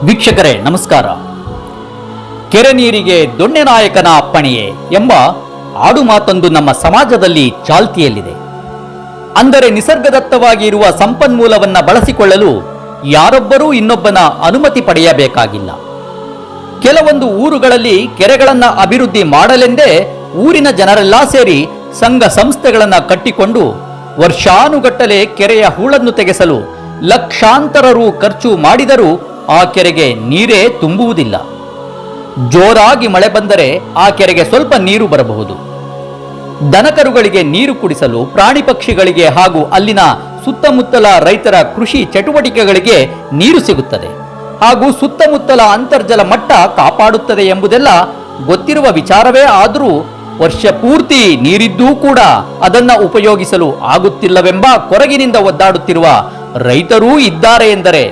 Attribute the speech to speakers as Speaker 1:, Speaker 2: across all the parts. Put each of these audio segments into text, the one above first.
Speaker 1: ವೀಕ್ಷಕರೇ ನಮಸ್ಕಾರ. ಕೆರೆ ನೀರಿಗೆ ದೊಣ್ಣೆ ನಾಯಕನ ಅಪ್ಪಣೆಯೇ ಎಂಬ ಆಡು ಮಾತೊಂದು ನಮ್ಮ ಸಮಾಜದಲ್ಲಿ ಚಾಲ್ತಿಯಲ್ಲಿದೆ. ಅಂದರೆ ನಿಸರ್ಗದತ್ತವಾಗಿ ಇರುವ ಸಂಪನ್ಮೂಲವನ್ನ ಬಳಸಿಕೊಳ್ಳಲು ಯಾರೊಬ್ಬರೂ ಇನ್ನೊಬ್ಬನ ಅನುಮತಿ ಪಡೆಯಬೇಕಾಗಿಲ್ಲ. ಕೆಲವೊಂದು ಊರುಗಳಲ್ಲಿ ಕೆರೆಗಳನ್ನ ಅಭಿವೃದ್ಧಿ ಮಾಡಲೆಂದೇ ಊರಿನ ಜನರೆಲ್ಲ ಸೇರಿ ಸಂಘ ಸಂಸ್ಥೆಗಳನ್ನ ಕಟ್ಟಿಕೊಂಡು ವರ್ಷಾನುಗಟ್ಟಲೆ ಕೆರೆಯ ಹೂಳನ್ನು ತೆಗೆಸಲು ಲಕ್ಷಾಂತರ ರು ಖರ್ಚು ಮಾಡಿದರೂ ಆ ಕೆರೆಗೆ ನೀರೇ ತುಂಬುವುದಿಲ್ಲ. ಜೋರಾಗಿ ಮಳೆ ಬಂದರೆ ಆ ಕೆರೆಗೆ ಸ್ವಲ್ಪ ನೀರು ಬರಬಹುದು. ದನಕರುಗಳಿಗೆ ನೀರು ಕುಡಿಸಲು, ಪ್ರಾಣಿ ಪಕ್ಷಿಗಳಿಗೆ ಹಾಗೂ ಅಲ್ಲಿನ ಸುತ್ತಮುತ್ತಲ ರೈತರ ಕೃಷಿ ಚಟುವಟಿಕೆಗಳಿಗೆ ನೀರು ಸಿಗುತ್ತದೆ ಹಾಗೂ ಸುತ್ತಮುತ್ತಲ ಅಂತರ್ಜಲ ಮಟ್ಟ ಕಾಪಾಡುತ್ತದೆ ಎಂಬುದೆಲ್ಲ ಗೊತ್ತಿರುವ ವಿಚಾರವೇ. ಆದರೂ ವರ್ಷ ಪೂರ್ತಿ ನೀರಿದ್ದೂ ಕೂಡ ಅದನ್ನ ಉಪಯೋಗಿಸಲು ಆಗುತ್ತಿಲ್ಲವೆಂಬ ಕೊರಗಿನಿಂದ ಒದ್ದಾಡುತ್ತಿರುವ ರೈತರೂ ಇದ್ದಾರೆ ಎಂದರೆ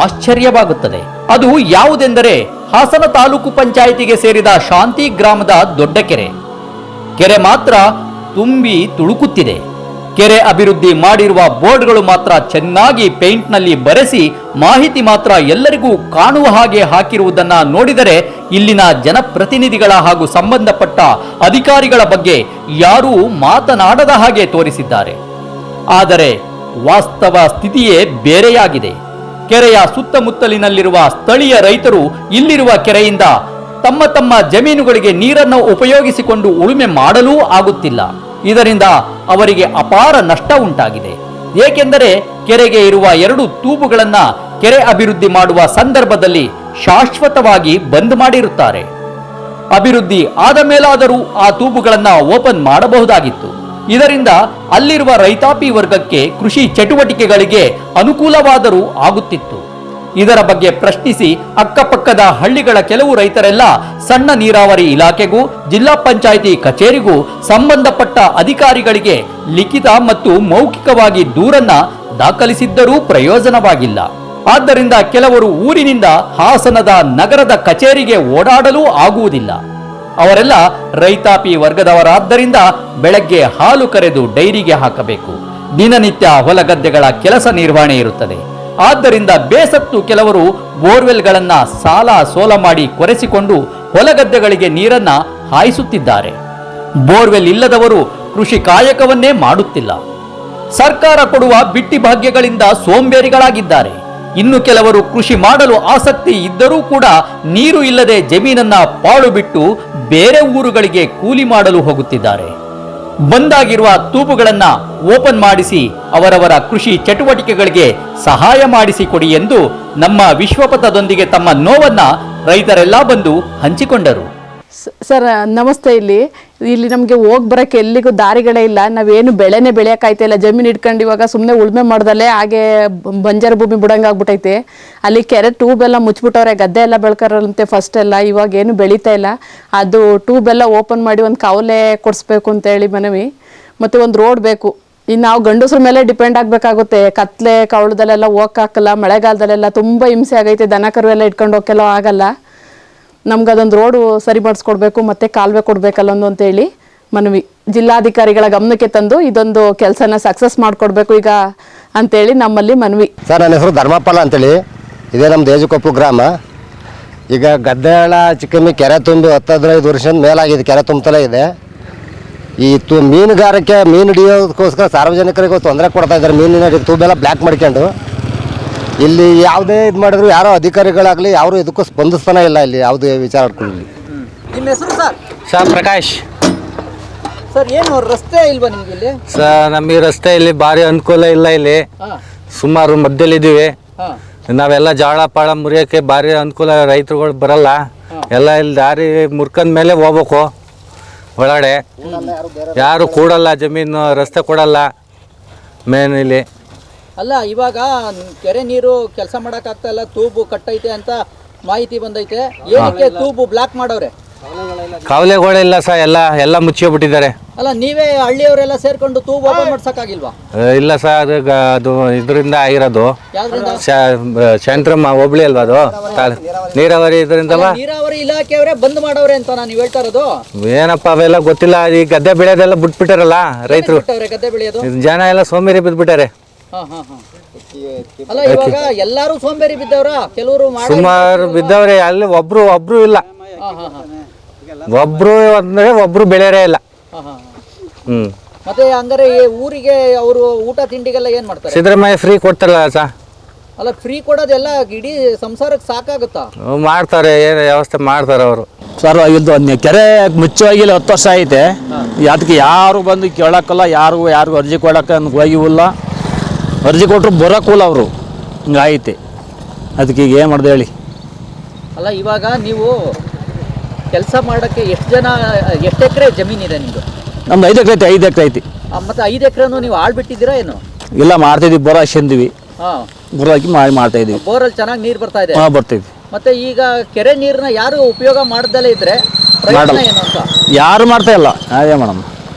Speaker 1: ಆಶ್ಚರ್ಯವಾಗುತ್ತದೆ. ಅದು ಯಾವುದೆಂದರೆ ಹಾಸನ ತಾಲೂಕು ಪಂಚಾಯಿತಿಗೆ ಸೇರಿದ ಶಾಂತಿ ಗ್ರಾಮದ ದೊಡ್ಡ ಕೆರೆ. ಕೆರೆ ಮಾತ್ರ ತುಂಬಿ ತುಳುಕುತ್ತಿದೆ. ಕೆರೆ ಅಭಿವೃದ್ಧಿ ಮಾಡಿರುವ ಬೋರ್ಡ್ಗಳು ಮಾತ್ರ ಚೆನ್ನಾಗಿ ಪೇಂಟ್ನಲ್ಲಿ ಬರೆಸಿ ಮಾಹಿತಿ ಮಾತ್ರ ಎಲ್ಲರಿಗೂ ಕಾಣುವ ಹಾಗೆ ಹಾಕಿರುವುದನ್ನ ನೋಡಿದರೆ ಇಲ್ಲಿನ ಜನಪ್ರತಿನಿಧಿಗಳ ಹಾಗೂ ಸಂಬಂಧಪಟ್ಟ ಅಧಿಕಾರಿಗಳ ಬಗ್ಗೆ ಯಾರೂ ಮಾತನಾಡದ ಹಾಗೆ ತೋರಿಸಿದ್ದಾರೆ. ಆದರೆ ವಾಸ್ತವ ಸ್ಥಿತಿಯೇ ಬೇರೆಯಾಗಿದೆ. ಕೆರೆಯ ಸುತ್ತಮುತ್ತಲಿನಲ್ಲಿರುವ ಸ್ಥಳೀಯ ರೈತರು ಇಲ್ಲಿರುವ ಕೆರೆಯಿಂದ ತಮ್ಮ ತಮ್ಮ ಜಮೀನುಗಳಿಗೆ ನೀರನ್ನು ಉಪಯೋಗಿಸಿಕೊಂಡು ಉಳುಮೆ ಮಾಡಲೂ ಆಗುತ್ತಿಲ್ಲ. ಇದರಿಂದ ಅವರಿಗೆ ಅಪಾರ ನಷ್ಟ ಉಂಟಾಗಿದೆ. ಏಕೆಂದರೆ ಕೆರೆಗೆ ಇರುವ 2 ತೂಬುಗಳನ್ನ ಕೆರೆ ಅಭಿವೃದ್ಧಿ ಮಾಡುವ ಸಂದರ್ಭದಲ್ಲಿ ಶಾಶ್ವತವಾಗಿ ಬಂದ್ ಮಾಡಿರುತ್ತಾರೆ. ಅಭಿವೃದ್ಧಿ ಆದ ಮೇಲಾದರೂ ಆ ತೂಬುಗಳನ್ನ ಓಪನ್ ಮಾಡಬಹುದಾಗಿತ್ತು. ಇದರಿಂದ ಅಲ್ಲಿರುವ ರೈತಾಪಿ ವರ್ಗಕ್ಕೆ ಕೃಷಿ ಚಟುವಟಿಕೆಗಳಿಗೆ ಅನುಕೂಲವಾದರೂ ಆಗುತ್ತಿತ್ತು. ಇದರ ಬಗ್ಗೆ ಪ್ರಶ್ನಿಸಿ ಅಕ್ಕಪಕ್ಕದ ಹಳ್ಳಿಗಳ ಕೆಲವು ರೈತರೆಲ್ಲ ಸಣ್ಣ ನೀರಾವರಿ ಇಲಾಖೆಗೂ ಜಿಲ್ಲಾ ಪಂಚಾಯಿತಿ ಕಚೇರಿಗೂ ಸಂಬಂಧಪಟ್ಟ ಅಧಿಕಾರಿಗಳಿಗೆ ಲಿಖಿತ ಮತ್ತು ಮೌಖಿಕವಾಗಿ ದೂರನ್ನ ದಾಖಲಿಸಿದ್ದರೂ ಪ್ರಯೋಜನವಾಗಿಲ್ಲ. ಆದ್ದರಿಂದ ಕೆಲವರು ಊರಿನಿಂದ ಹಾಸನದ ನಗರದ ಕಚೇರಿಗೆ ಓಡಾಡಲೂ ಆಗುವುದಿಲ್ಲ. ಅವರೆಲ್ಲ ರೈತಾಪಿ ವರ್ಗದವರಾದ್ದರಿಂದ ಬೆಳಗ್ಗೆ ಹಾಲು ಕರೆದು ಡೈರಿಗೆ ಹಾಕಬೇಕು. ದಿನನಿತ್ಯ ಹೊಲಗದ್ದೆಗಳ ಕೆಲಸ ನಿರ್ವಹಣೆ ಇರುತ್ತದೆ. ಆದ್ದರಿಂದ ಬೇಸತ್ತು ಕೆಲವರು ಬೋರ್ವೆಲ್ಗಳನ್ನ ಸಾಲ ಸೋಲ ಮಾಡಿ ಕೊರೆಸಿಕೊಂಡು ಹೊಲಗದ್ದೆಗಳಿಗೆ ನೀರನ್ನ ಹಾಯಿಸುತ್ತಿದ್ದಾರೆ. ಬೋರ್ವೆಲ್ ಇಲ್ಲದವರು ಕೃಷಿ ಕಾಯಕವನ್ನೇ ಮಾಡುತ್ತಿಲ್ಲ. ಸರ್ಕಾರ ಕೊಡುವ ಬಿಟ್ಟಿ ಭಾಗ್ಯಗಳಿಂದ ಸೋಂಬೇರಿಗಳಾಗಿದ್ದಾರೆ. ಇನ್ನು ಕೆಲವರು ಕೃಷಿ ಮಾಡಲು ಆಸಕ್ತಿ ಇದ್ದರೂ ಕೂಡ ನೀರು ಇಲ್ಲದೆ ಜಮೀನನ್ನ ಪಾಳು ಬಿಟ್ಟು ಬೇರೆ ಊರುಗಳಿಗೆ ಕೂಲಿ ಮಾಡಲು ಹೋಗುತ್ತಿದ್ದಾರೆ. ಬಂದಾಗಿರುವ ತೂಬುಗಳನ್ನ ಓಪನ್ ಮಾಡಿಸಿ ಅವರವರ ಕೃಷಿ ಚಟುವಟಿಕೆಗಳಿಗೆ ಸಹಾಯ ಮಾಡಿಸಿಕೊಡಿ ಎಂದು ನಮ್ಮ ವಿಶ್ವಪಥದೊಂದಿಗೆ ತಮ್ಮ ನೋವನ್ನ ರೈತರೆಲ್ಲ ಬಂದು ಹಂಚಿಕೊಂಡರು.
Speaker 2: ಸರ್ ನಮಸ್ತೆ. ಇಲ್ಲಿ ನಮಗೆ ಹೋಗಿ ಬರೋಕ್ಕೆ ಎಲ್ಲಿಗೂ ದಾರಿಗಳೇ ಇಲ್ಲ. ನಾವೇನು ಬೆಳೆನೇ ಬೆಳೆಯೋಕ್ಕಾಯ್ತಿಲ್ಲ. ಜಮೀನು ಇಟ್ಕೊಂಡು ಇವಾಗ ಸುಮ್ಮನೆ ಉಳುಮೆ ಮಾಡ್ದಲ್ಲೇ ಹಾಗೆ ಬಂಜಾರ ಭೂಮಿ ಬಿಡಂಗಾಗ್ಬಿಟ್ಟೈತೆ. ಅಲ್ಲಿ ಕೆರೆ ಟ್ಯೂಬ್ ಎಲ್ಲ ಮುಚ್ಚಿಬಿಟ್ಟವ್ರೆ. ಗದ್ದೆ ಎಲ್ಲ ಬೆಳ್ಕರಂತೆ ಫಸ್ಟ್ ಎಲ್ಲ. ಇವಾಗ ಏನು ಬೆಳೀತಾ ಇಲ್ಲ. ಅದು ಟ್ಯೂಬ್ ಎಲ್ಲ ಓಪನ್ ಮಾಡಿ ಒಂದು ಕಾವಲೆ ಕೊಡಿಸ್ಬೇಕು ಅಂತೇಳಿ ಮನವಿ. ಮತ್ತು ಒಂದು ರೋಡ್ ಬೇಕು. ಇನ್ನು ನಾವು ಗಂಡಸ್ರ ಮೇಲೆ ಡಿಪೆಂಡ್ ಆಗಬೇಕಾಗುತ್ತೆ. ಕತ್ಲೆ ಕವಳದಲ್ಲೆಲ್ಲ ಹೋಗಕ್ಕಾಗಲ್ಲ. ಮಳೆಗಾಲದಲ್ಲೆಲ್ಲ ತುಂಬ ಹಿಂಸೆ ಆಗೈತೆ. ದನ ಕರು ಎಲ್ಲ ಇಟ್ಕೊಂಡು ಹೋಗಕ್ಕೆಲ್ಲ ಆಗಲ್ಲ. ನಮ್ಗೆ ಅದೊಂದು ರೋಡು ಸರಿ ಮಾಡಿಸ್ಕೊಡ್ಬೇಕು ಮತ್ತು ಕಾಲುವೆ ಕೊಡಬೇಕಲ್ಲ ಅಂತೇಳಿ ಮನವಿ ಜಿಲ್ಲಾಧಿಕಾರಿಗಳ ಗಮನಕ್ಕೆ ತಂದು ಇದೊಂದು ಕೆಲಸನ ಸಕ್ಸಸ್ ಮಾಡಿಕೊಡ್ಬೇಕು ಈಗ ಅಂತೇಳಿ ನಮ್ಮಲ್ಲಿ ಮನವಿ.
Speaker 3: ಸರ್, ನನ್ನ ಹೆಸರು ಧರ್ಮಪಾಲ ಅಂತೇಳಿ. ಇದೇ ನಮ್ಮ ದೇಜಕೊಪ್ಪು ಗ್ರಾಮ. ಈಗ ಗದ್ದೆಗಳ ಚಿಕ್ಕಮ್ಮಿ ಕೆರೆ ತುಂಬಿ 10-15 ವರ್ಷದ ಮೇಲಾಗಿದೆ. ಕೆರೆ ತುಂಬುತ್ತಲೇ ಇದೆ. ಈ ಮೀನುಗಾರಿಕೆ ಮೀನು ಹಿಡಿಯೋದಕ್ಕೋಸ್ಕರ ಸಾರ್ವಜನಿಕರಿಗೆ ತೊಂದರೆ ಕೊಡ್ತಾ ಇದ್ದಾರೆ. ಮೀನಿನ ತೂಬೆಲ್ಲ ಬ್ಲ್ಯಾಕ್ ಮಾಡ್ಕೊಂಡು ಇಲ್ಲಿ ಯಾವುದೇ ಇದು ಮಾಡಿದ್ರು ಯಾರೋ ಅಧಿಕಾರಿಗಳಾಗಲಿ ಯಾರು ಇದಕ್ಕೂ ಸ್ಪಂದಿಸ್ತಾನೆ ಇಲ್ಲ. ಇಲ್ಲಿ ಯಾವುದೇ ವಿಚಾರ ಆಡ್ಕೊಳ್ಳಿ.
Speaker 4: ನಿಮ್ಮ ಹೆಸರು ಸರ್?
Speaker 5: ಸರ್ ಪ್ರಕಾಶ್.
Speaker 4: ಸರ್ ಏನು ರಸ್ತೆ ಇಲ್ವಾ ನಿಮ್ಗೆ ಇಲ್ಲಿ?
Speaker 5: ಸರ್ ನಮಗೆ ರಸ್ತೆ ಇಲ್ಲಿ ಭಾರಿ ಅನುಕೂಲ ಇಲ್ಲ. ಇಲ್ಲಿ ಸುಮಾರು ಮಧ್ಯಲ್ಲಿದ್ದೀವಿ. ನಾವೆಲ್ಲ ಜಾಳ ಪಾಳ ಮುರಿಯೋಕ್ಕೆ ಭಾರಿ ಅನುಕೂಲ. ರೈತರುಗಳು ಬರಲ್ಲ. ಎಲ್ಲ ಇಲ್ಲಿ ದಾರಿ ಮುರ್ಕಂದ ಮೇಲೆ ಹೋಗ್ಬೇಕು. ಒಳಗಡೆ ಯಾರು ಕೂಡಲ್ಲ. ಜಮೀನು ರಸ್ತೆ ಕೊಡಲ್ಲ ಮೇನ್ ಇಲ್ಲಿ.
Speaker 4: ಅಲ್ಲ, ಇವಾಗ ಕೆರೆ ನೀರು ಕೆಲಸ ಮಾಡೋಕ್ಕಾಗ್ತಾ ಇಲ್ಲ. ತೂಬು ಕಟ್ಟೈತೆ ಅಂತ ಮಾಹಿತಿ ಬಂದೈತೆ. ಏನಕ್ಕೆ ತೂಬು ಬ್ಲಾಕ್ ಮಾಡವ್ರೆ?
Speaker 5: ಕಾವಲೆಗಳಿಲ್ಲ ಸರ್. ಎಲ್ಲ ಮುಚ್ಚಿಬಿಟ್ಟಿದ್ದಾರೆ.
Speaker 4: ಅಲ್ಲ, ನೀವೇ ಹಳ್ಳಿಯವರೆಲ್ಲ ಸೇರ್ಕೊಂಡು ತೂಬು ಓಪನ್ ಮಾಡ್ಸಕ್ಕಾಗಿಲ್ವಾ?
Speaker 5: ಇಲ್ಲ ಸರ್, ಅದು ಇದರಿಂದ ಆಗಿರೋದು. ಸೆಂಟ್ರಮ್ ಹೋಬಳಿ ಅಲ್ವಾ ಅದು? ನೀರಾವರಿ ಇದರಿಂದ
Speaker 4: ನೀರಾವರಿ ಇಲಾಖೆಯವರೇ ಬಂದ್ ಮಾಡವ್ರೆ ಅಂತ ನೀವು ಹೇಳ್ತಾ ಇರೋದು?
Speaker 5: ಏನಪ್ಪ ಅವೆಲ್ಲ ಗೊತ್ತಿಲ್ಲ. ಈ ಗದ್ದೆ ಬೆಳೆಯೋದೆಲ್ಲ ಬಿಟ್ಬಿಟ್ಟಾರಲ್ಲ ರೈತರು.
Speaker 4: ಗದ್ದೆ ಬೆಳೆಯೋದು
Speaker 5: ಜನ ಎಲ್ಲ ಸೋಂಬೇರಿ ಬಿದ್ಬಿಟ್ಟಾರೆ.
Speaker 4: ಅಲ್ಲ ಇವಾಗ ಎಲ್ಲಾರು ಸೋಂಬೇರಿ ಬಿದ್ದವ್ರ, ಕೆಲವರು
Speaker 5: ಸುಮಾರು ಬಿದ್ದವ್ರೆ, ಅಲ್ಲಿ ಒಬ್ರು ಇಲ್ಲ. ಒಬ್ರು ಅಂದ್ರೆ ಒಬ್ರು ಬೆಳೆಯರೇ ಇಲ್ಲ.
Speaker 4: ಮತ್ತೆ ಹಂಗಾರೆ ಈ ಊರಿಗೆ ಅವರು ಊಟ ತಿಂಡಿಗೆಲ್ಲ ಏನ್ ಮಾಡ್ತಾರೆ?
Speaker 5: ಸಿದ್ದರಾಮಯ್ಯ ಫ್ರೀ ಕೊಡ್ತಾರಲ್ಲ ಸರ್.
Speaker 4: ಅಲ್ಲ ಫ್ರೀ ಕೊಡೋದೆಲ್ಲ ಇಡೀ ಸಂಸಾರಕ್ಕೆ ಸಾಕಾಗುತ್ತಾ?
Speaker 5: ಮಾಡ್ತಾರೆ, ಏನು ವ್ಯವಸ್ಥೆ ಮಾಡ್ತಾರೆ ಅವರು.
Speaker 6: ಸರ್ ಇದು ಕೆರೆ ಮುಚ್ಚವಾಗಿಲ್ಲ, 10 ವರ್ಷ ಐತೆ. ಅದಕ್ಕೆ ಯಾರು ಬಂದು ಕೇಳಕ್ಕಲ್ಲ, ಯಾರಿಗೂ ಅರ್ಜಿ ಕೊಡಕ್ಕೆ ಹೋಗಿಲ್ಲ. ಅರ್ಜಿ ಕೊಟ್ಟರು ಬರೋಕ್ಕಲ್ಲ ಅವರು, ಹಿಂಗಾಗೈತೆ. ಅದಕ್ಕೆ ಈಗ ಏನು ಮಾಡ್ದೆ ಹೇಳಿ.
Speaker 4: ಅಲ್ಲ ಇವಾಗ ನೀವು ಕೆಲಸ ಮಾಡೋಕ್ಕೆ ಎಷ್ಟು ಎಕರೆ ಜಮೀನಿದೆ ನಿಮ್ಮದು?
Speaker 6: ನಮ್ದು 5 ಎಕರೆ ಐತಿ. 5 ಎಕರೆ ಐತಿ.
Speaker 4: ಮತ್ತೆ 5 ಎಕರೆನೂ ನೀವು ಆಳ್ಬಿಟ್ಟಿದ್ದೀರಾ ಏನು?
Speaker 6: ಇಲ್ಲ, ಮಾಡ್ತಾಯಿದ್ವಿ. ಬೋರ್ ಹಾಕ್ಸಿದ್ವಿ.
Speaker 4: ಹಾಂ,
Speaker 6: ಬೋರ್ ಹಾಕಿ ಮಾಡ್ತಾ ಇದ್ವಿ.
Speaker 4: ಬೋರಲ್ಲಿ ಚೆನ್ನಾಗಿ ನೀರು ಬರ್ತಾ ಇದೆ?
Speaker 6: ಹಾಂ, ಬರ್ತಿದ್ವಿ.
Speaker 4: ಮತ್ತೆ ಈಗ ಕೆರೆ ನೀರನ್ನ ಯಾರು ಉಪಯೋಗ ಮಾಡ್ದಲೇ ಇದ್ರೆ ಪ್ರಯೋಜನ ಏನು ಅಂತ?
Speaker 6: ಯಾರು ಮಾಡ್ತಾ ಇಲ್ಲ. ಅದೇ ಮೇಡಮ್,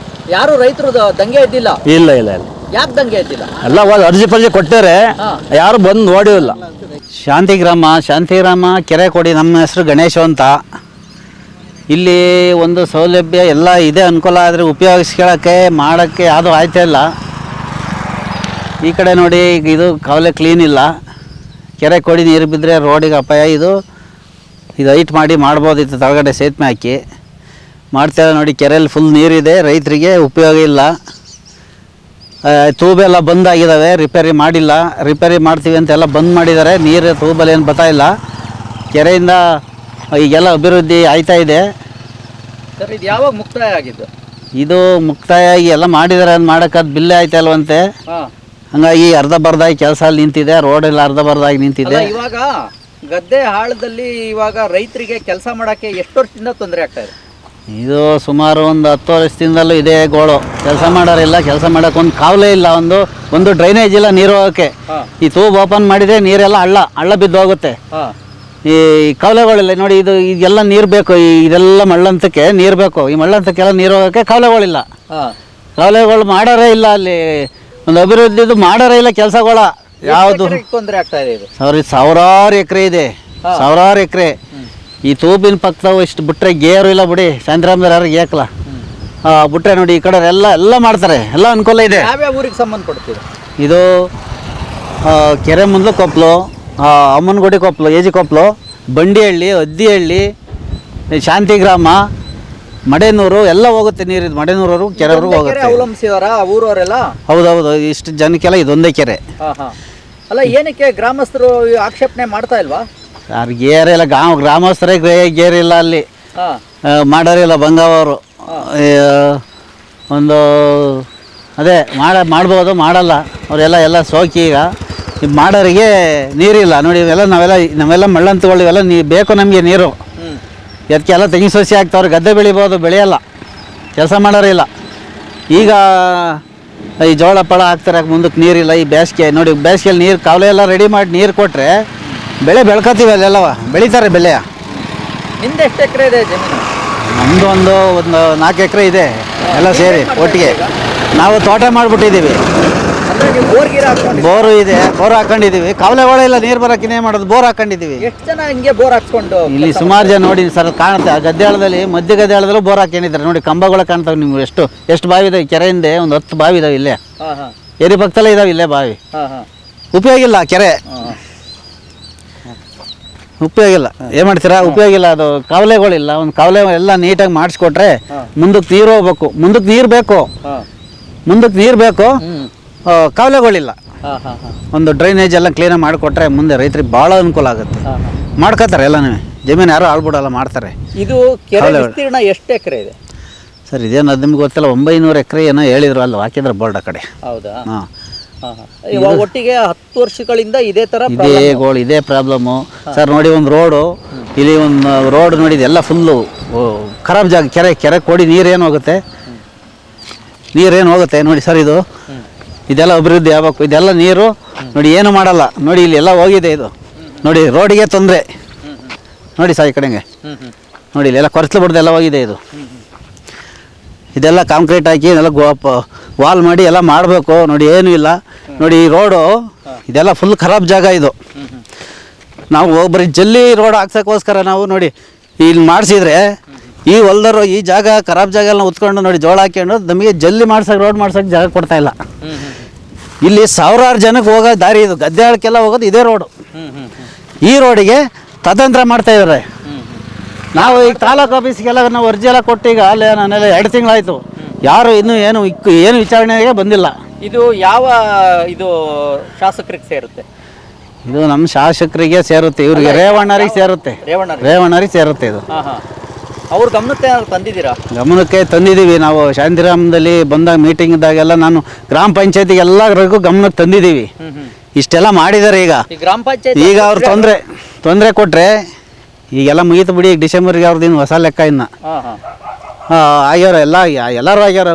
Speaker 4: ಯಾರು ರೈತರು ದಂಗೆ ಎದ್ದಿಲ್ಲ?
Speaker 6: ಇಲ್ಲ.
Speaker 4: ಯಾಕೆ ದಂಗೆ ಎದ್ದಿಲ್ಲ?
Speaker 6: ಎಲ್ಲ ಅರ್ಜಿ ಪರ್ಜಿ ಕೊಟ್ಟಾರೆ, ಯಾರು ಬಂದು ನೋಡಿಲ್ಲ.
Speaker 7: ಶಾಂತಿಗ್ರಾಮ ಕೆರೆ ಕೊಡಿ. ನಮ್ಮ ಹೆಸರು ಗಣೇಶ ಅಂತ. ಇಲ್ಲಿ ಒಂದು ಸೌಲಭ್ಯ ಎಲ್ಲ ಇದೆ, ಅನುಕೂಲ, ಆದರೆ ಉಪಯೋಗಿಸ್ಕೊಳ್ಳೋಕ್ಕೆ ಮಾಡೋಕ್ಕೆ ಯಾವುದೂ ಆಯ್ತಾ ಇಲ್ಲ. ಈ ಕಡೆ ನೋಡಿ, ಈಗ ಇದು ಕಾವಲೆ ಕ್ಲೀನ್ ಇಲ್ಲ. ಕೆರೆ ಕೊಡಿ ನೀರು ಬಿದ್ದರೆ ರೋಡಿಗೆ ಅಪಾಯ. ಇದು ಹೈಟ್ ಮಾಡ್ಬೋದಿತ್ತು, ತಳಗಡೆ ಸೇತುವೆ ಹಾಕಿ ಮಾಡ್ತಾರೆ. ನೋಡಿ, ಕೆರೆಯಲ್ಲಿ ಫುಲ್ ನೀರಿದೆ, ರೈತರಿಗೆ ಉಪಯೋಗ ಇಲ್ಲ. ತೂಬೆಲ್ಲ ಬಂದಾಗಿದ್ದಾವೆ, ರಿಪೇರಿ ಮಾಡಿಲ್ಲ. ರಿಪೇರಿ ಮಾಡ್ತೀವಿ ಅಂತೆಲ್ಲ ಬಂದ್ ಮಾಡಿದ್ದಾರೆ. ನೀರು ತೂಬಲ್ಲಿ ಏನು ಬರ್ತಾಯಿಲ್ಲ. ಕೆರೆಯಿಂದ ಈಗೆಲ್ಲ ಅಭಿವೃದ್ಧಿ ಆಯ್ತಾ ಇದೆ.
Speaker 4: ಸರ್, ಇದು ಯಾವಾಗ ಮುಕ್ತಾಯ ಆಗಿದ್ದು?
Speaker 7: ಇದು ಮುಕ್ತಾಯ ಆಗಿ ಎಲ್ಲ ಮಾಡಿದ್ದಾರೆ, ಅದು ಮಾಡೋಕ್ಕಾದ ಬಿಲ್ಲೇ ಆಯ್ತಾ ಇಲ್ವಂತೆ. ಹಂಗಾಗಿ ಅರ್ಧ ಬರ್ದಾಗಿ ಕೆಲಸ ಅಲ್ಲಿ ನಿಂತಿದೆ, ರೋಡೆಲ್ಲ ಅರ್ಧ ಬರ್ದಾಗಿ ನಿಂತಿದೆ.
Speaker 4: ಇವಾಗ ಗದ್ದೆ ಹಾಳದಲ್ಲಿ ಇವಾಗ ರೈತರಿಗೆ ಕೆಲಸ ಮಾಡೋಕ್ಕೆ ಎಷ್ಟು ವರ್ಷದಿಂದ ತೊಂದರೆ ಆಗ್ತಾ ಇದೆ?
Speaker 7: ಇದು ಸುಮಾರು ಒಂದು 10 ವರ್ಷದಿಂದಲೂ ಇದೇ ಗೋಳು. ಕೆಲಸ ಮಾಡೋರಿಲ್ಲ, ಕೆಲಸ ಮಾಡೋಕೆ ಒಂದು ಕಾವಲೇ ಇಲ್ಲ, ಒಂದು ಡ್ರೈನೇಜ್ ಇಲ್ಲ ನೀರು ಹೋಗೋಕ್ಕೆ. ಈ ತೂಬ್ ಓಪನ್ ಮಾಡಿದರೆ ನೀರೆಲ್ಲ ಹಳ್ಳ ಬಿದ್ದು ಹೋಗುತ್ತೆ. ಈ ಕಾವಲೆಗಳಿಲ್ಲ ನೋಡಿ. ಇದೆಲ್ಲ ನೀರು ಬೇಕು, ಇದೆಲ್ಲ ಮಳ್ಳಂತಕ್ಕೆ ನೀರು ಬೇಕು. ಈ ಮಳ್ಳಂತಕ್ಕೆಲ್ಲ ನೀರು ಹೋಗೋಕ್ಕೆ ಕಾವಲೆಗಳಿಲ್ಲ. ಕಾವಲೆಗಳು ಮಾಡೋರೇ ಇಲ್ಲ. ಅಲ್ಲಿ ಒಂದು ಅಭಿವೃದ್ಧಿದು ಮಾಡೋರೇ ಇಲ್ಲ ಕೆಲಸಗಳ. ಯಾವುದು
Speaker 4: ತೊಂದರೆ ಆಗ್ತಾ ಇದೆ? ಇದು
Speaker 7: ಸಾವಿರಾರು ಎಕರೆ ಇದೆ, ಸಾವಿರಾರು ಎಕರೆ. ಈ ತೂಬಿನ ಪಕ್ಕದವು ಇಷ್ಟು ಬಿಟ್ಟರೆ ಗೇರು ಇಲ್ಲ ಬಿಡಿ. ಶಾಂತಿರಾಮದವ್ರು ಯಾರು ಏಕಲ್ಲ ಬಿಟ್ಟರೆ ನೋಡಿ, ಈ ಕಡೆ ಎಲ್ಲ ಮಾಡ್ತಾರೆ, ಎಲ್ಲ ಅನುಕೂಲ ಇದೆ.
Speaker 4: ಯಾವ್ಯಾವ ಊರಿಗೆ ಸಂಬಂಧಪಡ್ತೀವಿ?
Speaker 7: ಇದು ಕೆರೆ ಮುಂದ್ಲು ಕೊಪ್ಪಲು, ಅಮ್ಮನಗುಡಿ ಕೊಪ್ಪಲು, ಎಜಿ ಕೊಪ್ಪಲು, ಬಂಡಿಹಳ್ಳಿ, ಹದ್ದಿಹಳ್ಳಿ, ಶಾಂತಿಗ್ರಾಮ, ಮಡೇನೂರು ಎಲ್ಲ ಹೋಗುತ್ತೆ ನೀರು. ಇದು ಮಡೇನೂರವರು ಕೆರೆವರೆಗೂ ಹೋಗುತ್ತೆ.
Speaker 4: ಅವಲಂಬಿಸಿದಾರ ಊರವರೆಲ್ಲ?
Speaker 7: ಹೌದೌದು, ಇಷ್ಟು ಜನಕ್ಕೆಲ್ಲ ಇದೊಂದೇ ಕೆರೆ.
Speaker 4: ಅಲ್ಲ, ಏನಕ್ಕೆ ಗ್ರಾಮಸ್ಥರು ಆಕ್ಷೇಪಣೆ ಮಾಡ್ತಾ ಇಲ್ವಾ?
Speaker 7: ಯಾರು ಗೇರಿಲ್ಲ, ಗ್ರಾಮಸ್ಥರೇ ಗೇರಿಲ್ಲ ಅಲ್ಲಿ. ಮಾಡೋರಿಲ್ಲ ಬಂಗಾವರು. ಒಂದು ಅದೇ ಮಾಡ್ಬೋದು, ಮಾಡಲ್ಲ ಅವರೆಲ್ಲ ಸೋಕಿ. ಈಗ ಮಾಡೋರಿಗೆ ನೀರಿಲ್ಲ ನೋಡಿ. ನಾವೆಲ್ಲ ಮಳ್ಳಂತಗಳು ಇವೆಲ್ಲ ಬೇಕು ನಮಗೆ ನೀರು. ಅದಕ್ಕೆಲ್ಲ ತೆಂಗಿನ ಸಸಿ ಹಾಕ್ತವ್ರು, ಗದ್ದೆ ಬೆಳಿಬೋದು, ಬೆಳೆಯಲ್ಲ, ಕೆಲಸ ಮಾಡೋರಿಲ್ಲ. ಈಗ ಈ ಜೋಳ ಪಳ ಹಾಕ್ತಾರೆ, ಮುಂದಕ್ಕೆ ನೀರಿಲ್ಲ. ಈ ಬೇಸಿಗೆ ನೋಡಿ, ಬೇಸಿಗೆಯಲ್ಲಿ ನೀರು ಕಾವಲೆ ಎಲ್ಲ ರೆಡಿ ಮಾಡಿ ನೀರು ಕೊಟ್ಟರೆ ಬೆಳೆ ಬೆಳ್ಕೊತೀವಿ, ಅಲ್ಲೆಲ್ಲವ ಬೆಳೀತಾರೆ ಬೆಳೆಯ.
Speaker 4: ನಿಮ್ದು ಎಷ್ಟು ಎಕರೆ ಇದೆ ಜಮೀನು?
Speaker 7: ನಮ್ಮದು ಒಂದು 4 ಎಕರೆ ಇದೆ, ಎಲ್ಲ ಸೇರಿ ಒಟ್ಟಿಗೆ. ನಾವು ತೋಟ ಮಾಡಿಬಿಟ್ಟಿದ್ದೀವಿ. ಬೋರು ಇದೆ, ಬೋರ್ ಹಾಕೊಂಡಿದ್ದೀವಿ. ಕಾವಲೆಗಳೆಲ್ಲ ನೀರು ಬರೋಕೆ ಇನ್ನೇ ಮಾಡೋದು, ಬೋರ್ ಹಾಕೊಂಡಿದ್ದೀವಿ.
Speaker 4: ಎಷ್ಟು ಜನ ಹಿಂಗೆ ಬೋರ್ ಹಾಕ್ಸ್ಕೊಂಡು?
Speaker 7: ಇಲ್ಲಿ ಸುಮಾರು ಜನ ನೋಡಿ ಸರ್, ಕಾಣುತ್ತೆ. ಗದ್ದೆಳದಲ್ಲಿ ಮಧ್ಯ ಗದ್ದೆಳದಲ್ಲೂ ಬೋರ್ ಹಾಕೊಂಡಿದ್ದಾರೆ ನೋಡಿ. ಕಂಬಗಳು ಕಾಣ್ತಾವೆ ನಿಮ್ಗೆ. ಎಷ್ಟು ಬಾವಿ ಇದಾವೆ ಕೆರೆಯಿಂದ? ಒಂದು 10 ಬಾವಿ ಇದಾವೆ ಇಲ್ಲೇ. ಏರಿ ಪಕ್ಕದಲ್ಲೇ ಇದಾವೆ ಇಲ್ಲೇ ಬಾವಿ. ಉಪಯೋಗ ಇಲ್ಲ ಕೆರೆ, ಉಪಯೋಗ ಇಲ್ಲ. ಏನು ಮಾಡ್ತೀರಾ? ಉಪಯೋಗ ಇಲ್ಲ. ಅದು ಕಾವಲೆಗಳಿಲ್ಲ. ಒಂದು ಕಾವಲೆ ಎಲ್ಲ ನೀಟಾಗಿ ಮಾಡಿಸ್ಕೊಟ್ರೆ ಮುಂದಕ್ಕೆ ನೀರು ಹೋಗ್ಬೇಕು, ಮುಂದಕ್ಕೆ ನೀರು ಬೇಕು, ಕಾವಲೆಗಳಿಲ್ಲ. ಒಂದು ಡ್ರೈನೇಜ್ ಎಲ್ಲ ಕ್ಲೀನಾಗಿ ಮಾಡಿಕೊಟ್ರೆ ಮುಂದೆ ರೈತರಿಗೆ ಭಾಳ ಅನುಕೂಲ ಆಗುತ್ತೆ. ಮಾಡ್ಕೋತಾರೆ ಎಲ್ಲನೂ. ಜಮೀನು ಯಾರು ಆಳ್ಬಿಡಲ್ಲ, ಮಾಡ್ತಾರೆ.
Speaker 4: ಇದು ಕೆರೆ ವಿಸ್ತೀರ್ಣ ಎಷ್ಟು ಎಕರೆ ಇದೆ
Speaker 7: ಸರ್? ಇದೇನು ಅದು ನಿಮ್ಗೆ ಗೊತ್ತಿಲ್ಲ. 900 ಎಕರೆ ಏನೋ ಹೇಳಿದ್ರು, ಅಲ್ಲಿ ಹಾಕಿದ್ರೆ ಬೋರ್ಡ್ ಆ ಕಡೆ.
Speaker 4: ಹೌದಾ? ಒಟ್ಟಿಗೆ 10 ವರ್ಷಗಳಿಂದ ಇದೇ ತರ
Speaker 7: ಇದೇ ಪ್ರಾಬ್ಲಮ್ಮು ಸರ್. ನೋಡಿ, ಒಂದು ರೋಡು ಇಲ್ಲಿ, ಒಂದು ರೋಡ್ ನೋಡಿ, ಇದೆಲ್ಲ ಫುಲ್ಲು ಖರಾಬ್ ಜಾಗ. ಕೆರೆ ಕೊಡಿ ನೀರೇನು ಹೋಗುತ್ತೆ ನೋಡಿ ಸರ್. ಇದೆಲ್ಲ ಅಭಿವೃದ್ಧಿ ಆಗಬೇಕು. ಇದೆಲ್ಲ ನೀರು ನೋಡಿ ಏನು ಮಾಡಲ್ಲ ನೋಡಿ. ಇಲ್ಲಿ ಎಲ್ಲ ಹೋಗಿದೆ. ಇದು ನೋಡಿ, ರೋಡಿಗೆ ತೊಂದರೆ ನೋಡಿ ಸರ್. ಈ ಕಡೆಗೆ ನೋಡಿ, ಇಲ್ಲೆಲ್ಲ ಕೊರಚಲು ಬಿಡ್ದು ಎಲ್ಲ ಹೋಗಿದೆ. ಇದೆಲ್ಲ ಕಾಂಕ್ರೀಟ್ ಹಾಕಿ ಎಲ್ಲ ವಾಲ್ ಮಾಡಿ ಎಲ್ಲ ಮಾಡಬೇಕು ನೋಡಿ. ಏನೂ ಇಲ್ಲ ನೋಡಿ. ಈ ರೋಡು ಇದೆಲ್ಲ ಫುಲ್ ಖರಾಬ್ ಜಾಗ. ಇದು ನಾವು ಬರೀ ಜಲ್ಲಿ ರೋಡ್ ಹಾಕ್ಸೋಕ್ಕೋಸ್ಕರ ನಾವು ನೋಡಿ ಇಲ್ಲಿ ಮಾಡಿಸಿದ್ರೆ, ಈ ಹೊಲ್ದರು ಈ ಜಾಗ ಖರಾಬ್ ಜಾಗ ಎಲ್ಲ ಉತ್ಕೊಂಡು ನೋಡಿ, ಜೋಳ ಹಾಕ್ಕೊಂಡು ನಮಗೆ ಜಲ್ಲಿ ರೋಡ್ ಮಾಡ್ಸೋಕೆ ಜಾಗ ಕೊಡ್ತಾಯಿಲ್ಲ. ಇಲ್ಲಿ ಸಾವಿರಾರು ಜನಕ್ಕೆ ಹೋಗೋ ದಾರಿ ಇದು, ಗದ್ದೆ ಆಳಕ್ಕೆಲ್ಲ ಹೋಗೋದು ಇದೇ ರೋಡು. ಈ ರೋಡಿಗೆ ತತಂತ್ರ ಮಾಡ್ತಾ ಇದ್ದಾರೆ. ನಾವು ಈಗ ತಾಲೂಕು ಆಫೀಸ್ಗೆಲ್ಲ ನಾವು ಅರ್ಜಿ ಎಲ್ಲ ಕೊಟ್ಟು ಈಗ ಅಲ್ಲೇ ನಾನೆಲ್ಲ 2 ತಿಂಗಳಾಯಿತು, ಯಾರು ಇನ್ನೂ ಏನು ವಿಚಾರಣೆಗೆ ಬಂದಿಲ್ಲ.
Speaker 4: ಇದು ಯಾವ ಇದು ಶಾಸಕರಿಗೆ ಸೇರುತ್ತೆ?
Speaker 7: ಇದು ನಮ್ಮ ಶಾಸಕರಿಗೆ ಸೇರುತ್ತೆ, ಇವ್ರಿಗೆ ರೇವಣ್ಣರಿಗೆ ಸೇರುತ್ತೆ, ರೇವಣ್ಣರಿಗೆ ಸೇರುತ್ತೆ. ಇದು
Speaker 4: ಅವ್ರ ಗಮನಕ್ಕೆ ತಂದಿದ್ದೀರಾ?
Speaker 7: ಗಮನಕ್ಕೆ ತಂದಿದ್ದೀವಿ ನಾವು. ಶಾಂತಿರಾಮದಲ್ಲಿ ಬಂದಾಗ ಮೀಟಿಂಗ್ ಇದ್ದಾಗೆಲ್ಲ ನಾನು ಗ್ರಾಮ ಪಂಚಾಯತಿಗೆ ಎಲ್ಲರಿಗೂ ಗಮನಕ್ಕೆ ತಂದಿದ್ದೀವಿ. ಇಷ್ಟೆಲ್ಲ ಮಾಡಿದ್ದಾರೆ. ಈಗ
Speaker 4: ಗ್ರಾಮ ಪಂಚಾಯತ್
Speaker 7: ಈಗ ಅವ್ರು ತೊಂದರೆ ಕೊಟ್ಟರೆ ಈಗೆಲ್ಲ ಮುಗೀತು ಬಿಡಿ. ಈಗ ಡಿಸೆಂಬರ್ಗೆ ಅವ್ರದ್ದು ಹೊಸ ಲೆಕ್ಕ ಇನ್ನು ಆಗ್ಯಾರ, ಎಲ್ಲರೂ ಆಗ್ಯಾರ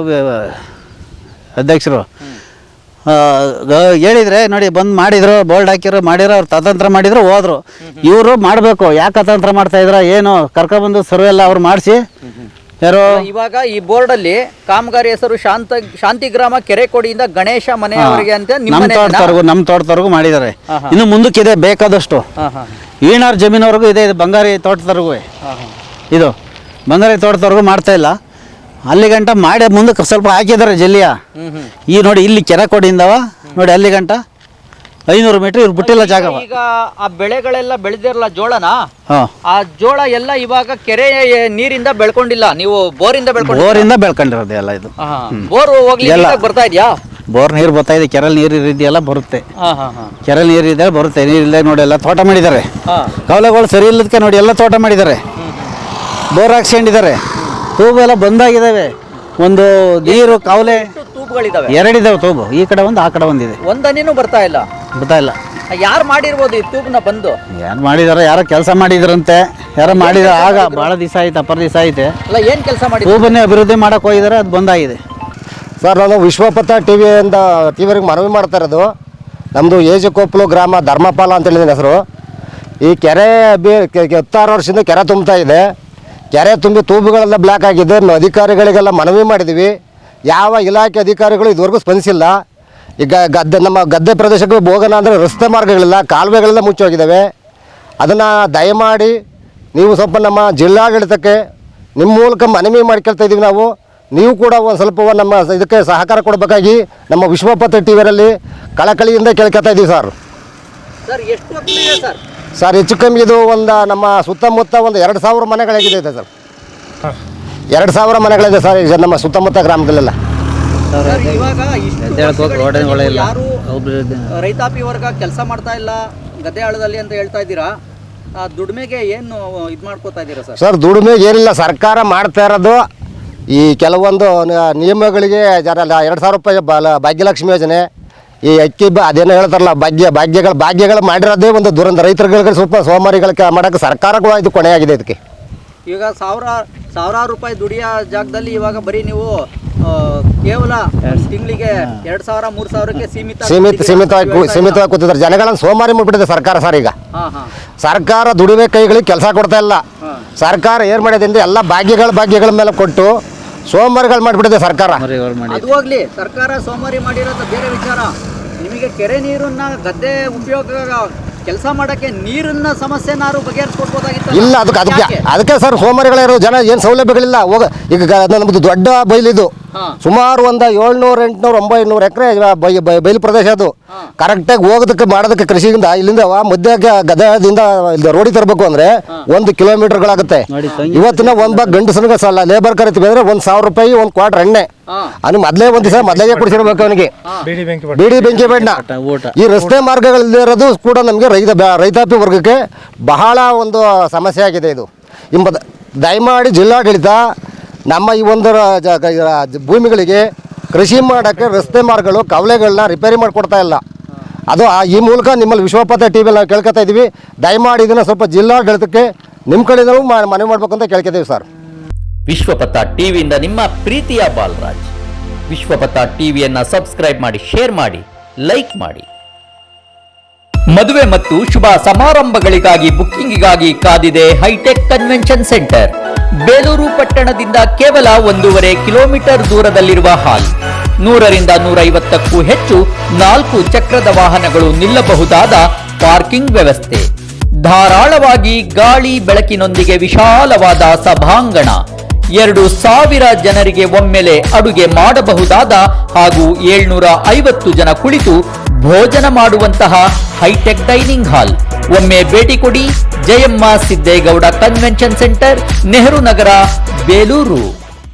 Speaker 7: ಅಧ್ಯಕ್ಷರು. ಹೇಳಿದರೆ ನೋಡಿ ಬಂದು ಮಾಡಿದ್ರು, ಬೋರ್ಡ್ ಹಾಕಿರೋ ಮಾಡಿರೋ, ಅವ್ರು ತತಂತ್ರ ಮಾಡಿದ್ರು ಹೋದ್ರು. ಇವರು ಮಾಡಬೇಕು, ಯಾಕೆ ಅತಂತ್ರ ಮಾಡ್ತಾ ಇದ್ರ ಏನು? ಕರ್ಕೊಬಂದು ಸರ್ವೆ ಎಲ್ಲ ಅವ್ರು ಮಾಡಿಸಿ ಯಾರೋ
Speaker 4: ಇವಾಗ ಈ ಬೋರ್ಡ್ ಅಲ್ಲಿ ಕಾಮಗಾರಿ ಹೆಸರು ಶಾಂತಿಗ್ರಾಮ ಕೆರೆಕೋಡಿಯಿಂದ ಗಣೇಶ ಮನೆಯವರಿಗೆ ಅಂತ
Speaker 7: ನಮ್ಮ ತೋಟದವರೆಗೂ ಮಾಡಿದ್ದಾರೆ. ಇನ್ನು ಮುಂದಕ್ಕಿದೆ ಬೇಕಾದಷ್ಟು. ವೀಣಾರ್ ಜಮೀನವರೆಗೂ ಇದೆ, ಇದು ಬಂಗಾರಿ ತೋಟದವರೆಗೂ ಇದು ಬಂಗಾರಿ ತೋಟದವರೆಗೂ ಮಾಡ್ತಾ ಇಲ್ಲ. ಅಲ್ಲಿ ಗಂಟ ಮಾಡಿ ಮುಂದಕ್ಕೆ ಸ್ವಲ್ಪ ಹಾಕಿದ್ದಾರೆ ಜಲ್ಲಿಯ. ಈ ನೋಡಿ ಇಲ್ಲಿ ಕೆರೆಕೋಡಿಯಿಂದವ ನೋಡಿ ಅಲ್ಲಿ ಗಂಟ 500 ಮೀಟರ್ ಇವ್ರು ಬಿಟ್ಟಿಲ್ಲ ಜಾಗ.
Speaker 4: ಈಗ ಆ ಬೆಳೆಗಳೆಲ್ಲ ಬೆಳೆದಿರಲ್ಲ ಜೋಳನ, ಆ ಜೋಳ ಎಲ್ಲ ಇವಾಗ ಕೆರೆ ನೀರಿಂದ ಬೆಳ್ಕೊಂಡಿಲ್ಲ, ನೀವು ಬೋರಿಂದ
Speaker 7: ಬೆಳ್ಕೊಂಡಿರೋದು ಎಲ್ಲ. ಇದು
Speaker 4: ಬೋರ್ ಹೋಗ್ಲಿಕ್ಕೆ ಬರ್ತಾ ಇದೆಯಾ?
Speaker 7: ಬೋರ್ ನೀರು ಬರ್ತಾ ಇದೆ, ಕೆರೆಲ್ ನೀರು ಇದೆಯಲ್ಲ ಬರುತ್ತೆ. ಕೆರೆಲ್ ನೀರು ಇದೆ ಬರುತ್ತೆ, ನೀರಿಲ್ಲ ನೋಡಿ ಎಲ್ಲ ತೋಟ ಮಾಡಿದ್ದಾರೆ. ಕವಲೆಗಳು ಸರಿ ಇಲ್ಲದಕ್ಕೆ ನೋಡಿ ಎಲ್ಲ ತೋಟ ಮಾಡಿದ್ದಾರೆ, ಬೋರ್ ಹಾಕ್ಸ್ಕೊಂಡಿದ್ದಾರೆ. ತೂಬು ಎಲ್ಲ ಬಂದಾಗಿದ್ದಾವೆ. ಒಂದು ನೀರು ಕವಲೆ
Speaker 4: ತೂಬುಗಳಿದಾವೆ,
Speaker 7: 2 ಇದಾವೆ ತೂಬು, ಈ ಕಡೆ ಒಂದು ಆ ಕಡೆ ಒಂದಿದೆ.
Speaker 4: ಒಂದನೇನು ಬರ್ತಾ ಇಲ್ಲ. ಯಾರು ಮಾಡಿರ್ಬೋದು ಈ ತೂಬನ್ನ ಬಂದು?
Speaker 7: ಯಾರು ಮಾಡಿದಾರೆ? ಯಾರೋ ಕೆಲಸ ಮಾಡಿದ್ರಂತೆ, ಯಾರೋ ಮಾಡಿದಾರೆ. ಆಗ ಭಾಳ ದಿವಸ ಆಯ್ತು, ಅಪರ ದಿವಸ ಐತೆ.
Speaker 4: ಅಲ್ಲ ಏನು ಕೆಲಸ ಮಾಡಿ
Speaker 7: ತೂಬನ್ನೇ ಅಭಿವೃದ್ಧಿ ಮಾಡಕ್ಕೆ ಹೋಗಿದ್ದಾರೆ, ಅದು ಬಂದಾಗಿದೆ.
Speaker 3: ಸರ್, ನಾನು ವಿಶ್ವಪಥ ಟಿವಿಯವರಿಗೆ ಮನವಿ ಮಾಡ್ತಾ ಇರೋದು, ನಮ್ಮದು ಏಜಕೊಪ್ಪಲು ಗ್ರಾಮ ಧರ್ಮಪಾಲ ಅಂತೇಳಿ ಹೆಸರು. ಈ ಕೆರೆ 16 ವರ್ಷದಿಂದ ಕೆರೆ ತುಂಬ್ತಾ ಇದೆ. ಕೆರೆ ತುಂಬಿ ತೂಬುಗಳೆಲ್ಲ ಬ್ಲ್ಯಾಕ್ ಆಗಿದೆ. ಅಧಿಕಾರಿಗಳಿಗೆಲ್ಲ ಮನವಿ ಮಾಡಿದ್ದೀವಿ, ಯಾವ ಇಲಾಖೆ ಅಧಿಕಾರಿಗಳು ಇದುವರೆಗೂ ಸ್ಪಂದಿಸಿಲ್ಲ. ಈಗ ನಮ್ಮ ಗದ್ದೆ ಪ್ರದೇಶಕ್ಕೆ ಹೋಗೋಣ ಅಂದರೆ ರಸ್ತೆ ಮಾರ್ಗಗಳಿಲ್ಲ, ಕಾಲುವೆಗಳೆಲ್ಲ ಮುಚ್ಚೋಗಿದ್ದಾವೆ. ಅದನ್ನು ದಯಮಾಡಿ ನೀವು ಸ್ವಲ್ಪ ನಮ್ಮ ಜಿಲ್ಲಾಡಳಿತಕ್ಕೆ ನಿಮ್ಮ ಮೂಲಕ ಮನವಿ ಮಾಡ್ಕೊಳ್ತಾ ಇದ್ದೀವಿ ನಾವು. ನೀವು ಕೂಡ ಒಂದು ಸ್ವಲ್ಪ ನಮ್ಮ ಇದಕ್ಕೆ ಸಹಕಾರ ಕೊಡಬೇಕಾಗಿ ನಮ್ಮ ವಿಶ್ವಪಥ ಟಿವಿಯಲ್ಲಿ ಕಳಕಳಿಯಿಂದ ಕೇಳ್ಕೊತಾ ಇದ್ದೀವಿ ಸರ್.
Speaker 4: ಎಷ್ಟು ಹೊತ್ತಿದೆ ಸರ್?
Speaker 3: ಸರ್, ಹೆಚ್ಚು ಕಮ್ಮಿ ಇದು ನಮ್ಮ ಸುತ್ತಮುತ್ತ 2,000 ಮನೆಗಳಾಗಿದೆ ಸರ್. 2,000 ಮನೆಗಳಿದೆ ಸರ್ ಈಗ ನಮ್ಮ ಸುತ್ತಮುತ್ತ ಗ್ರಾಮದಲ್ಲೆಲ್ಲ.
Speaker 4: ರೈತಾಪಿ ವರ್ಗ ಕೆಲಸ ಮಾಡ್ತಾ ಇಲ್ಲ ಗದ್ದೆ ಆಳದಲ್ಲಿ ಅಂತ ಹೇಳ್ತಾ ಇದ್ದೀರಾ. ದುಡಿಮೆಗೆ ಏನು ಇದು ಮಾಡ್ಕೋತಾ ಇದ್ದೀರಾ ಸರ್?
Speaker 3: ಸರ್, ದುಡಿಮೆಗೆ ಏನಿಲ್ಲ, ಸರ್ಕಾರ ಮಾಡ್ತಾ ಇರೋದು ಈ ಕೆಲವೊಂದು ನಿಯಮಗಳಿಗೆ 2,000 ರೂಪಾಯಿ ಭಾಗ್ಯಲಕ್ಷ್ಮಿ ಯೋಜನೆ, ಈ ಅಕ್ಕಿ ಅದೇನೋ ಹೇಳ್ತಾರಲ್ಲ ಭಾಗ್ಯಗಳು ಮಾಡಿರೋದೇ ಒಂದು ದುರಂತ. ರೈತರುಗಳಿಗೆ ಸ್ವಲ್ಪ ಸೋಮಾರಿಗಳಿಗೆ ಮಾಡೋಕ್ಕೆ ಸರ್ಕಾರಗಳು ಇದು ಕೊನೆಯಾಗಿದೆ. ಇದಕ್ಕೆ
Speaker 4: ಈಗ ಸಾವಿರಾರು ರೂಪಾಯಿ ದುಡಿಯೋ ಜಾಗದಲ್ಲಿ ಇವಾಗ ಬರೀ ನೀವು ಕೇವಲ ತಿಂಗಳಿಗೆ 2,000-3,000ಕ್ಕೆ
Speaker 3: ಸೀಮಿತವಾಗಿ ಕೂತಿದ್ದಾರೆ. ಜನಗಳನ್ನು ಸೋಮಾರಿ ಮಾಡಿಬಿಟ್ಟಿದೆ ಸರ್ಕಾರ ಸರ್. ಈಗ ಸರ್ಕಾರ ದುಡಿಮೆ ಕೈಗಳಿಗೆ ಕೆಲಸ ಕೊಡ್ತಾ ಇಲ್ಲ. ಸರ್ಕಾರ ಏನು ಮಾಡಿದೆ ಅಂದರೆ ಎಲ್ಲ ಭಾಗ್ಯಗಳ ಮೇಲೆ ಕೊಟ್ಟು ಸೋಮಾರಿಗಳು ಮಾಡಿಬಿಟ್ಟಿದೆ ಸರ್ಕಾರ.
Speaker 4: ಅದು ಹೋಗ್ಲಿ, ಸರ್ಕಾರ ಸೋಮಾರಿ ಮಾಡಿರೋದು ಬೇರೆ ವಿಚಾರ. ನಿಮಗೆ ಕೆರೆ ನೀರನ್ನ ಗದ್ದೆ ಉಪಯೋಗ ಕೆಲಸ ಮಾಡಕ್ಕೆ ನೀರಿನ ಸಮಸ್ಯೆನಾರು ಬಗೆಹರಿಸ್ಕೊಡ್ಬೋದಾಗಿತ್ತು.
Speaker 3: ಇಲ್ಲ, ಅದಕ್ಕೆ ಸರ್ ಸೋಮಾರಿಗಳಿರೋ ಜನ ಏನು ಸೌಲಭ್ಯಗಳಿಲ್ಲ. ಈಗ ನಮ್ಮದು ದೊಡ್ಡ ಬೈಲಿದು, ಸುಮಾರು 700, 800, 900 ಎಕರೆ ಬಯಲು ಪ್ರದೇಶ. ಅದು ಕರೆಕ್ಟಾಗಿ ಹೋಗೋದಕ್ಕೆ ಮಾಡೋದಕ್ಕೆ ಕೃಷಿಯಿಂದ ಇಲ್ಲಿಂದ ಮಧ್ಯ ಗದದಿಂದ ರೋಡಿ ತರಬೇಕು ಅಂದರೆ 1 ಕಿಲೋಮೀಟರ್ಗಳಾಗುತ್ತೆ. ಇವತ್ತಿನ ಒಂದು ಗಂಡಸನಿಗೆ ಲೇಬರ್ ಕರಿತೀವಿ ಅಂದರೆ 1,000 ರೂಪಾಯಿ 1 ಕ್ವಾರ್ಟರ್ ಎಣ್ಣೆ. ಅವ್ನು ಮೊದಲೇ ಒಂದು ದಿವಸ ಮೊದಲೇ ಕುಡಿಸಿರ್ಬೇಕು ಅವನಿಗೆ, ಬೀಡಿ ಬೆಂಕಿ ಬೇಡ. ಈ ರಸ್ತೆ ಮಾರ್ಗಗಳಿಲ್ಲದೆ ಇರೋದು ಕೂಡ ನಮಗೆ ರೈತಾಪಿ ವರ್ಗಕ್ಕೆ ಬಹಳ ಒಂದು ಸಮಸ್ಯೆ ಆಗಿದೆ. ಇದು ದಯಮಾಡಿ ಜಿಲ್ಲಾಡಳಿತ ನಮ್ಮ ಈ ಒಂದು ಭೂಮಿಗಳಿಗೆ ಕೃಷಿ ಮಾಡೋಕ್ಕೆ ರಸ್ತೆ ಮಾರ್ಗಗಳು ಕವಲೆಗಳನ್ನ ರಿಪೇರಿ ಮಾಡಿಕೊಡ್ತಾ ಇಲ್ಲ. ಅದು ಈ ಮೂಲಕ ನಿಮ್ಮಲ್ಲಿ ವಿಶ್ವಪಥ ಟಿವಿಯಲ್ಲಿ ನಾವು ಕೇಳ್ಕೊತಾ ಇದ್ದೀವಿ. ದಯಮಾಡಿ ಇದನ್ನು ಸ್ವಲ್ಪ ಜಿಲ್ಲಾಡಳಿತಕ್ಕೆ ನಿಮ್ಮ ಕಡೆಯಿಂದಲೂ ಮನವಿ ಮಾಡಬೇಕು ಅಂತ ಕೇಳ್ಕೊತೀವಿ ಸರ್.
Speaker 1: ವಿಶ್ವಪಥ ಟಿವಿಯಿಂದ ನಿಮ್ಮ ಪ್ರೀತಿಯ ಬಾಲರಾಜ್. ವಿಶ್ವಪಥ ಟಿವಿಯನ್ನ ಸಬ್ಸ್ಕ್ರೈಬ್ ಮಾಡಿ, ಶೇರ್ ಮಾಡಿ, ಲೈಕ್ ಮಾಡಿ. ಮದುವೆ ಮತ್ತು ಶುಭ ಸಮಾರಂಭಗಳಿಗಾಗಿ ಬುಕ್ಕಿಂಗಿಗಾಗಿ ಕಾದಿದೆ ಹೈಟೆಕ್ ಕನ್ವೆನ್ಷನ್ ಸೆಂಟರ್. ಬೇಲೂರು ಪಟ್ಟಣದಿಂದ ಕೇವಲ 1.5 ಕಿಲೋಮೀಟರ್ ದೂರದಲ್ಲಿರುವ ಹಾಲ್. 100ರಿಂದ 150ಕ್ಕೂ ಹೆಚ್ಚು 4 ಚಕ್ರದ ವಾಹನಗಳು ನಿಲ್ಲಬಹುದಾದ ಪಾರ್ಕಿಂಗ್ ವ್ಯವಸ್ಥೆ, ಧಾರಾಳವಾಗಿ ಗಾಳಿ ಬೆಳಕಿನೊಂದಿಗೆ ವಿಶಾಲವಾದ ಸಭಾಂಗಣ, 2,000 ಜನರಿಗೆ ಒಮ್ಮೆಲೆ ಅಡುಗೆ ಮಾಡಬಹುದಾದ ಹಾಗೂ 750 ಜನ ಕುಳಿತು ಭೋಜನ ಮಾಡುವಂತಹ ಹೈಟೆಕ್ ಡೈನಿಂಗ್ ಹಾಲ್. ಒಮ್ಮೆ ಭೇಟಿ ಕೊಡಿ. Jayamma Siddegowda convention centre, Nehru Nagar, Belur.